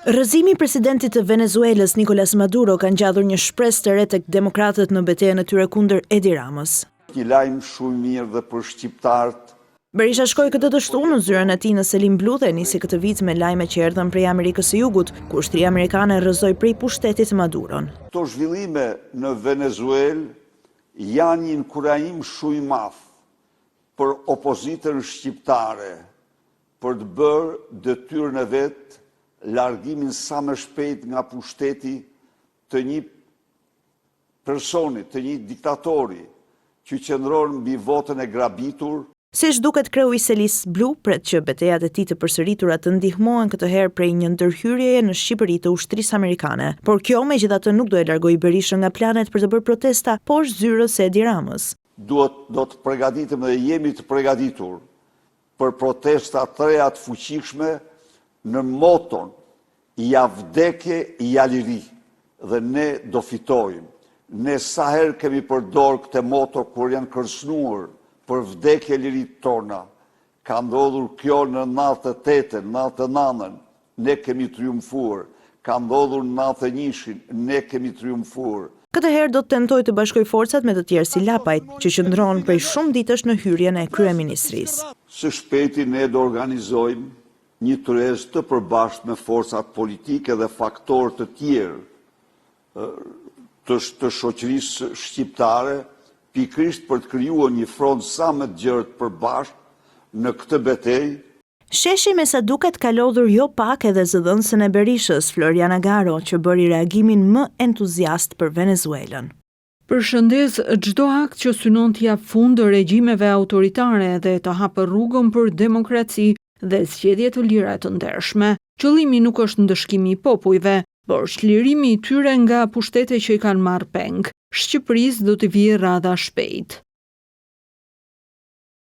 Rrëzimi i presidentit të Venezuelës Nicolas Maduro ka ngjallur një shpresë të re tek demokratët në betejën e tyre kundër Edi Ramës. Një lajm shumë mirë dhe për shqiptarët. Berisha shkoi këtë të shtunë në zyrën e tij në Selim Blu dhe nisi këtë vit me lajme që erdhën prej Amerikës së Jugut, ku ushtria amerikane rrëzoi prej pushtetit Maduron. Këto zhvillime në Venezuelë janë një inkurajim shumë i madh për opozitën shqiptare për të bërë detyrën e vet largimin sa më shpejt nga pushteti të një personi, të një diktatori që qëndron mbi votën e grabitur. Siç duket, kreu i Selis Blu pret që betejat e tij të përsëritura të ndihmohen këtë herë prej një ndërhyrjeje në Shqipëri të ushtrisë amerikane, por kjo megjithatë nuk do e largojë Berishën nga planet për të bërë protesta poshtë zyrës së Edi Ramës. Do të përgatitem dhe jemi të përgatitur për protesta të reja të fuqishme në moton ja vdekje ja liri, dhe ne do fitojmë. Ne sa herë kemi përdorur këtë moto kur janë kërcënuar për vdekje lirit tona. Ka ndodhur kjo në 98-ën, 99-ën, ne kemi triumfuar. Ka ndodhur në 91-shin, ne kemi triumfuar. Këtë herë do të tentoj të bashkoj forcat me të tjerë si Lapajt, që qëndron prej shumë ditësh në hyrjen e kryeministrisë. Së shpejti ne do organizojmë një tërheqje të përbashkët me forcat politike dhe faktorë të tjerë të shoqërisë shqiptare, pikërisht për të krijuar një front sa më të gjerë të përbashkët në këtë betejë. Sheshi me sa duket ka lodhur jo pak edhe zëdhënësën e Berishës, Floriana Garo, që bëri reagimin më entuziast për Venezuelën. Përshëndes çdo akt që synon të jap fund regjimeve autoritare dhe të hapë rrugën për demokraci dhe zgjedhje të lira të ndershme. Qëllimi nuk është ndëshkimi i popujve, por çlirimi i tyre nga pushtetet që i kanë marrë peng. Shqipërisë do të vijë radha shpejt.